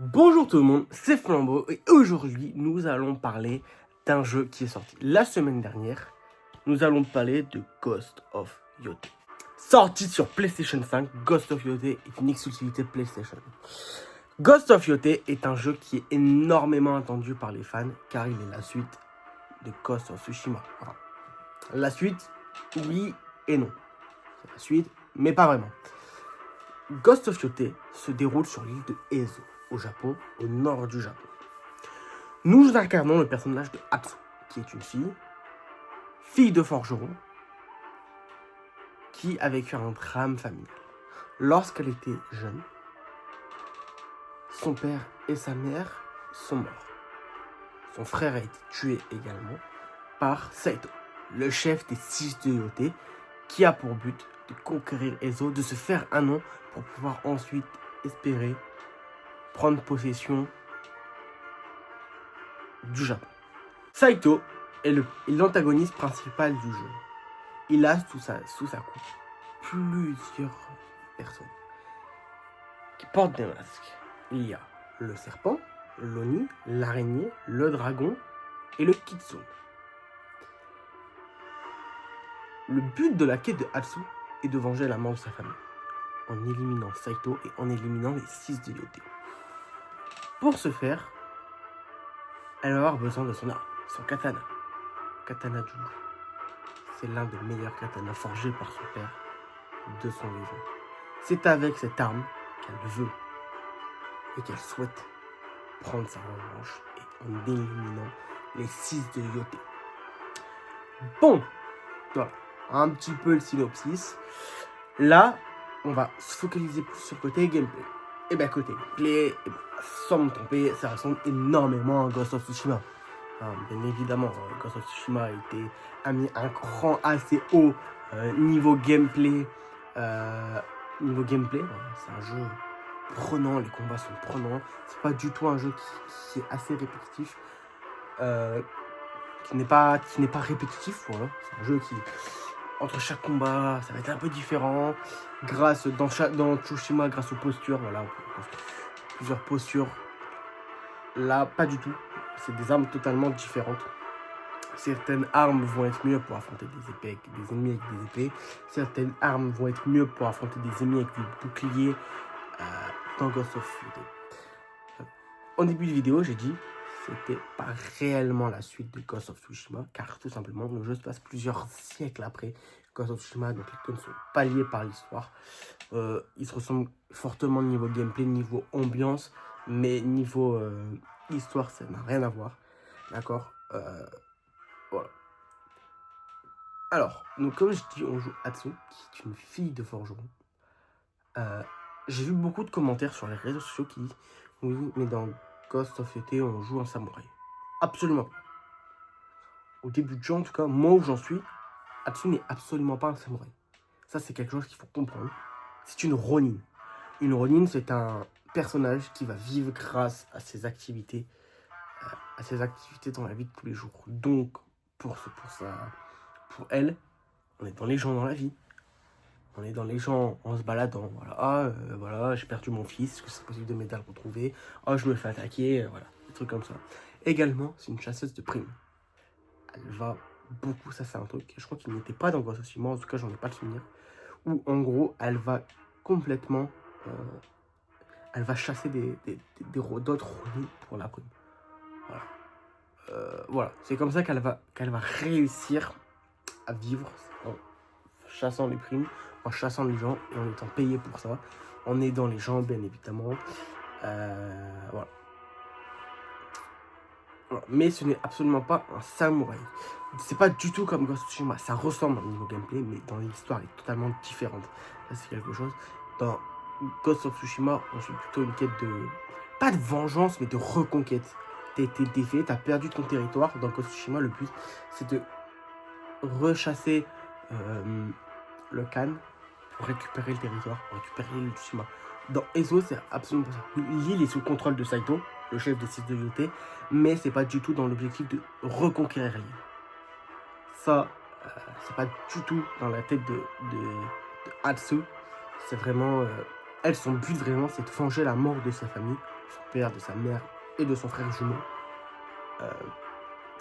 Bonjour tout le monde, c'est Flambeau et aujourd'hui nous allons parler d'un jeu qui est sorti la semaine dernière. Nous allons parler de Ghost of Yotei. Sorti sur PlayStation 5, Ghost of Yotei est une exclusivité PlayStation. Ghost of Yotei est un jeu qui est énormément attendu par les fans car il est la suite de Ghost of Tsushima. Enfin, la suite, oui et non. C'est la suite, mais pas vraiment. Ghost of Yotei se déroule sur l'île de Ezo, au Japon, au nord du Japon. Nous incarnons le personnage de Hatsu, qui est une fille de forgeron, qui a vécu un drame familial. Lorsqu'elle était jeune, son père et sa mère sont morts. Son frère a été tué également par Saito, le chef des 6 de Yotei, qui a pour but de conquérir Ezo, de se faire un nom pour pouvoir ensuite espérer prendre possession du Japon. Saito est l'antagoniste principal du jeu. Il a sous sa coupe plusieurs personnes qui portent des masques. Il y a le serpent, l'oni, l'araignée, le dragon et le kitsune. Le but de la quête de Hatsu est de venger la mort de sa famille, en éliminant Saito et en éliminant les 6 de Yotei. Pour ce faire, elle va avoir besoin de son arme, son katana. Katana Juju. C'est l'un des meilleurs katanas forgés par son père de son vivant. C'est avec cette arme qu'elle veut et qu'elle souhaite prendre sa revanche et en éliminant les 6 de Yotei. Bon, voilà, un petit peu le synopsis. Là, on va se focaliser plus sur le côté gameplay. Et bien côté gameplay, sans me tromper, ça ressemble énormément à Ghost of Tsushima. Bien évidemment, Ghost of Tsushima a mis un cran assez haut niveau gameplay. C'est un jeu prenant, les combats sont prenants. C'est pas du tout un jeu qui est assez répétitif. Qui n'est pas répétitif, voilà. C'est un jeu qui, entre chaque combat, ça va être un peu différent. Dans Tsushima, grâce aux postures, voilà, plusieurs postures. Là, pas du tout. C'est des armes totalement différentes. Certaines armes vont être mieux pour affronter des ennemis avec des épées. Certaines armes vont être mieux pour affronter des ennemis avec des boucliers dans Ghost of Yotei. Au début de vidéo, j'ai dit c'était pas réellement la suite de Ghost of Tsushima, car tout simplement, le jeu se passe plusieurs siècles après Ghost of Tsushima, donc les deux ne sont pas liés par l'histoire. Ils se ressemblent fortement niveau gameplay, niveau ambiance, mais niveau histoire, ça n'a rien à voir. D'accord, voilà. Alors, donc comme je dis, on joue Hatsu, qui est une fille de forgeron. J'ai vu beaucoup de commentaires sur les réseaux sociaux qui disent oui, mais dans Ghost of Yotei, on joue en samouraï. Absolument pas. Au début de jeu, en tout cas, moi où j'en suis, Hatsu n'est absolument pas un samouraï. Ça, c'est quelque chose qu'il faut comprendre. C'est une ronin. Une ronin, c'est un personnage qui va vivre grâce à ses activités dans la vie de tous les jours. Donc, pour elle, on est dans les gens dans la vie. On est dans les gens en se baladant. Voilà, voilà, j'ai perdu mon fils, est-ce que c'est possible de m'aider à le retrouver? Oh, je me fais attaquer, voilà, des trucs comme ça. Également, c'est une chasseuse de primes. Elle va beaucoup, ça c'est un truc, je crois qu'il n'était pas dans Ghost of Tsushima, en tout cas j'en ai pas le souvenir, où en gros, elle va complètement, elle va chasser d'autres ronins pour la prime. Voilà. Voilà, c'est comme ça qu'elle va réussir à vivre en chassant les primes, en chassant les gens et en étant payé pour ça, en aidant les gens bien évidemment. Voilà. Voilà. Mais ce n'est absolument pas un samouraï. C'est pas du tout comme Ghost of Tsushima, ça ressemble au niveau gameplay, mais dans l'histoire elle est totalement différente. Ça c'est quelque chose. Dans Ghost of Tsushima, on suit plutôt une quête de, pas de vengeance, mais de reconquête. T'as été défait, t'as perdu ton territoire. Dans Ghost of Tsushima, le but c'est de rechasser le Khan pour récupérer le territoire, pour récupérer l'île de Tsushima. Dans Ezo, c'est absolument pas ça. L'île est sous contrôle de Saito, le chef des 6 de Yotei, mais c'est pas du tout dans l'objectif de reconquérir l'île. Ça, c'est pas du tout dans la tête de Hatsu. C'est vraiment Elle, son but vraiment, c'est de venger la mort de sa famille, son père, de sa mère et de son frère jumeau.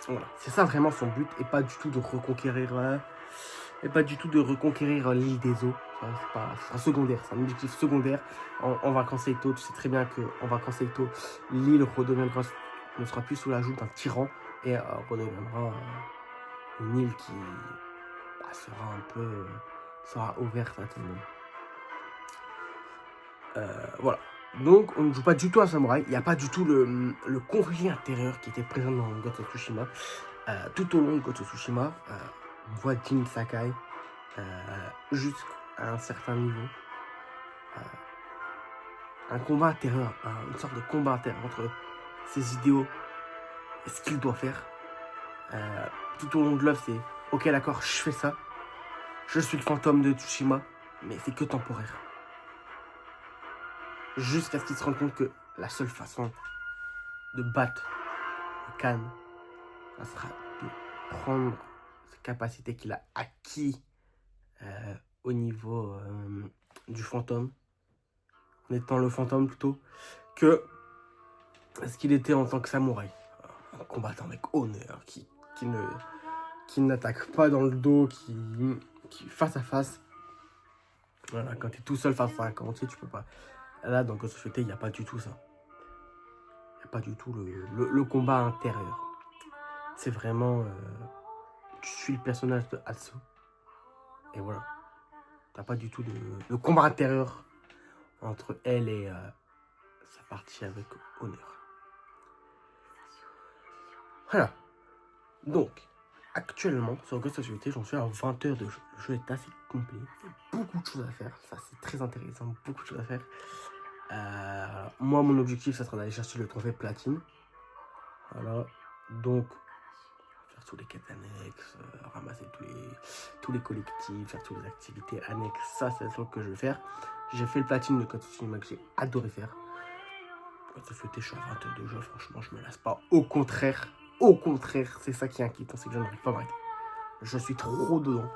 Voilà, c'est ça vraiment son but, et pas du tout de reconquérir l'île des eaux. C'est pas secondaire, c'est un objectif secondaire. En vacances Seito, tu sais très bien qu'en vacances Seito, l'île ne sera plus sous la joug d'un tyran et redeviendra une île qui sera ouverte à tout le monde. Voilà. Donc, on ne joue pas du tout un samouraï. Il n'y a pas du tout le conflit intérieur qui était présent dans Ghost of Tsushima. Tout au long de Ghost of Tsushima, on voit Jin Sakai jusqu'à un certain niveau. Un combat intérieur, une sorte de combat intérieur entre ses idéaux et ce qu'il doit faire. Tout au long de l'œuvre, c'est ok, d'accord, je fais ça. Je suis le fantôme de Tsushima, mais c'est que temporaire. Jusqu'à ce qu'il se rende compte que la seule façon de battre le Khan, ça sera de prendre ces capacités qu'il a acquis au niveau du fantôme, en étant le fantôme plutôt, que ce qu'il était en tant que samouraï. Un combattant avec honneur, qui n'attaque pas dans le dos, qui face à face. Voilà, quand tu es tout seul face à un camp, tu peux pas. Là, dans Ghost of Tsushima, il n'y a pas du tout ça. Il n'y a pas du tout le combat intérieur. C'est vraiment... tu suis le personnage de Atsu. Et voilà. T'as pas du tout le combat intérieur entre elle et sa partie avec honneur. Voilà. Donc, actuellement, sur Ghost of Tsushima, j'en suis à 20 heures de jeu. Le jeu est assez complet. Il y a beaucoup de choses à faire. Ça, c'est très intéressant. Beaucoup de choses à faire. Moi, mon objectif, ça sera d'aller chercher le trophée platine. Voilà. Donc, faire tous les quêtes annexes, ramasser tous les collectifs, faire toutes les activités annexes. Ça, c'est le truc que je vais faire. J'ai fait le platine de Ghost of Tsushima que j'ai adoré faire. Ghost of Tsushima, je suis à 20 heures de jeu. Franchement, je me lasse pas. Au contraire, c'est ça qui est inquiétant, c'est que je n'arrive pas à m'arrêter. Je suis trop dedans.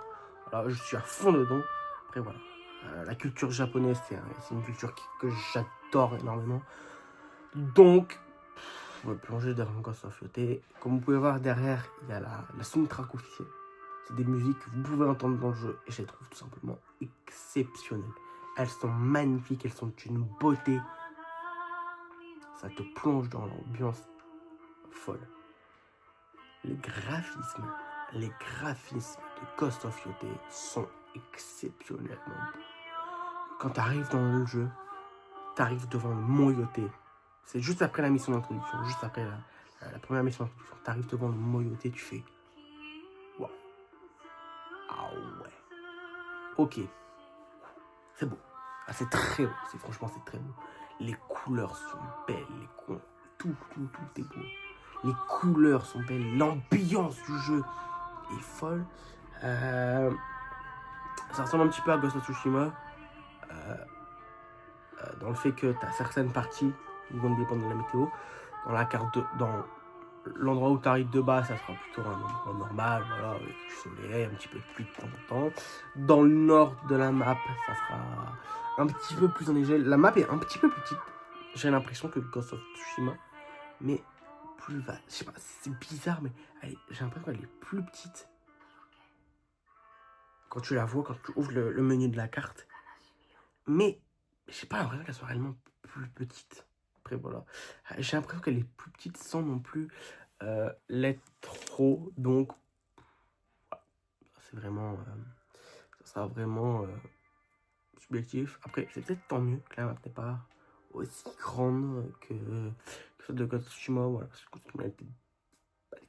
Voilà, je suis à fond dedans. Après, voilà. La culture japonaise, c'est une culture que j'adore énormément. Donc, on va plonger dans Ghost of Tsushima. Comme vous pouvez voir derrière, il y a la soundtrack officielle. C'est des musiques que vous pouvez entendre dans le jeu et je les trouve tout simplement exceptionnelles. Elles sont magnifiques, elles sont d'une beauté. Ça te plonge dans l'ambiance folle. Les graphismes de Ghost of Tsushima sont exceptionnellement beaux. Quand tu arrives dans le jeu, tu arrives devant le mont Yoté. C'est juste après la mission d'introduction, juste après la première mission d'introduction. Tu arrives devant le mont Yoté, tu fais waouh. Ah ouais. Ok. C'est beau. Ah, c'est très beau. Franchement, c'est très beau. Les couleurs sont belles. Tout est beau. Les couleurs sont belles. L'ambiance du jeu est folle. Ça ressemble un petit peu à Ghost of Tsushima. Dans le fait que tu as certaines parties qui vont dépendre de la météo. Dans l'endroit où tu arrives de bas, ça sera plutôt un endroit normal, voilà, avec du soleil, un petit peu de pluie de temps en temps. Dans le nord de la map, ça sera un petit peu plus enneigé. La map est un petit peu plus petite. J'ai l'impression que Ghost of Tsushima, mais plus vaste. Je sais pas, c'est bizarre, mais j'ai l'impression qu'elle est plus petite. Quand tu la vois, quand tu ouvres le menu de la carte. Mais j'ai pas l'impression qu'elle soit réellement plus petite. Après, voilà. J'ai l'impression qu'elle est plus petite sans non plus l'être trop. Donc, voilà. C'est vraiment... ça sera vraiment subjectif. Après, c'est peut-être tant mieux que la map n'est pas aussi grande que celle de Ghost of Tsushima. Voilà, parce que Ghost of Tsushima était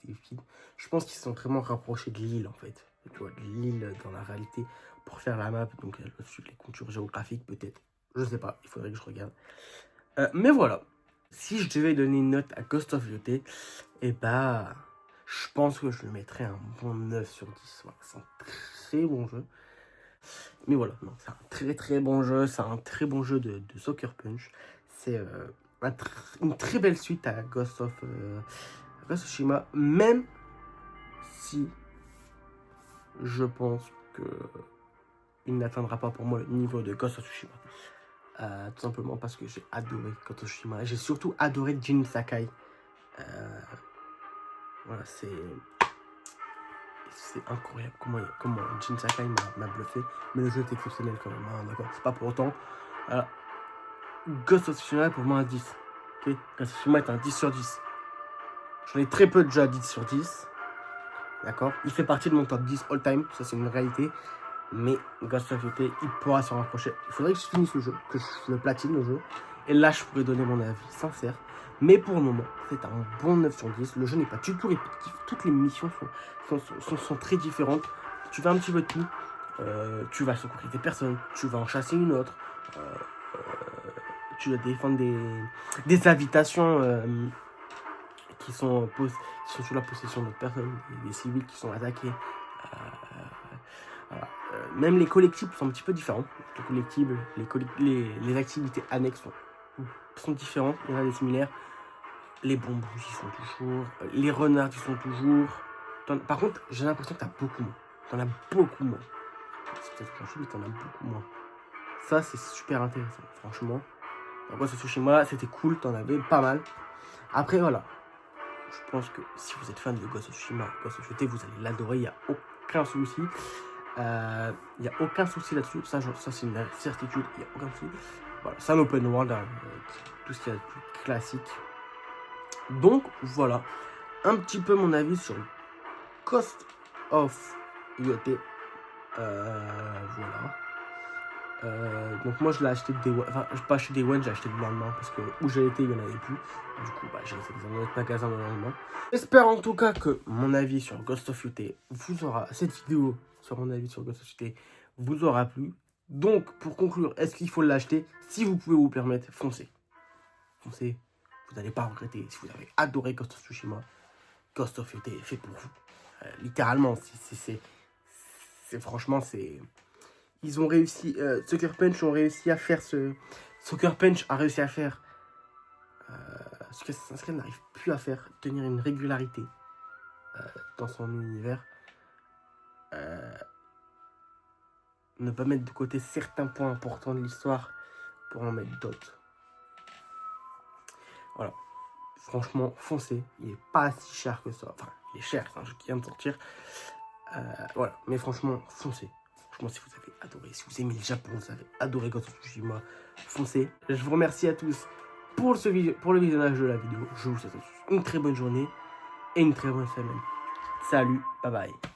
vide. Je pense qu'ils se sont vraiment rapprochés de l'île, en fait. Tu vois, de l'île dans la réalité pour faire la map. Donc, elle va suivre les contours géographiques, peut-être. Je sais pas, il faudrait que je regarde. Mais voilà. Si je devais donner une note à Ghost of Tsushima, et bah, je pense que je lui mettrais un bon 9 sur 10. Voilà, c'est un très bon jeu. Mais voilà, c'est un très très bon jeu. C'est un très bon jeu de Sucker Punch. C'est une très belle suite à Ghost of Tsushima. Même si je pense que il n'atteindra pas pour moi le niveau de Ghost of Tsushima. Tout simplement parce que j'ai adoré Ghost of Tsushima. J'ai surtout adoré Jin Sakai. Voilà, c'est incroyable comment Jin Sakai m'a bluffé. Mais le jeu est exceptionnel quand même, hein, d'accord. C'est pas pour autant. Ghost of Tsushima pour moi un 10. Okay, Ghost of Tsushima est un 10 sur 10. J'en ai très peu déjà à 10 sur 10. D'accord. Il fait partie de mon top 10 all time. Ça, c'est une réalité. Mais Ghost of Tsushima, il pourra s'en rapprocher. Il faudrait que je finisse le jeu, que je le platine le jeu. Et là, je pourrais donner mon avis sincère. Mais pour le moment, c'est un bon 9 sur 10. Le jeu n'est pas du tout répétitif. Toutes les missions sont très différentes. Tu fais un petit peu de tout. Tu vas secourir des personnes. Tu vas en chasser une autre. Tu vas défendre des habitations qui sont sous la possession d'autres personnes. Des civils qui sont attaqués. Voilà. Même les collectibles sont un petit peu différents. Les collectibles, les activités annexes sont différentes. Il y en a des similaires. Les bambous, ils sont toujours. Les renards, ils sont toujours. Par contre, j'ai l'impression que t'as beaucoup moins. T'en as beaucoup moins. C'est peut-être gentil, mais t'en as beaucoup moins. Ça, c'est super intéressant, franchement. Ghost of Tsushima, c'était cool, t'en avais pas mal. Après, voilà. Je pense que si vous êtes fan de Ghost of Tsushima, Ghost of Tsushima, vous allez l'adorer, il n'y a aucun souci. Il n'y a aucun souci là-dessus. Ça c'est une certitude, il n'y a aucun souci. Voilà, c'est un open world, hein, tout ce qu'il y a de plus classique. Donc, voilà. Un petit peu mon avis sur Ghost of Tsushima. Voilà. Donc moi je l'ai acheté Day One, enfin je n'ai pas acheté Day One, j'ai acheté le lendemain parce que où j'ai été il n'y en avait plus. Du coup j'ai été dans un autre magasin le lendemain. J'espère en tout cas que mon avis sur Ghost of Tsushima vous aura, cette vidéo sur mon avis sur Ghost of Tsushima vous aura plu. Donc pour conclure, est-ce qu'il faut l'acheter? Si vous pouvez vous permettre, foncez. Foncez, vous n'allez pas regretter. Si vous avez adoré Ghost of Tsushima, Ghost of Tsushima est fait pour vous. Littéralement, c'est franchement c'est... Ils ont réussi, Sucker Punch ont réussi à faire Sucker Punch a réussi à faire ce que Assassin's Creed n'arrive plus à faire, tenir une régularité dans son univers. Ne pas mettre de côté certains points importants de l'histoire pour en mettre d'autres. Voilà. Franchement, foncez. Il n'est pas si cher que ça. Enfin, il est cher, c'est un jeu qui vient de sortir. Voilà. Mais franchement, foncez. Franchement, si vous avez adoré, si vous aimez le Japon, vous avez adoré Ghost of Tsushima, foncez. Je vous remercie à tous pour le visionnage de la vidéo. Je vous souhaite une très bonne journée et une très bonne semaine. Salut, bye bye.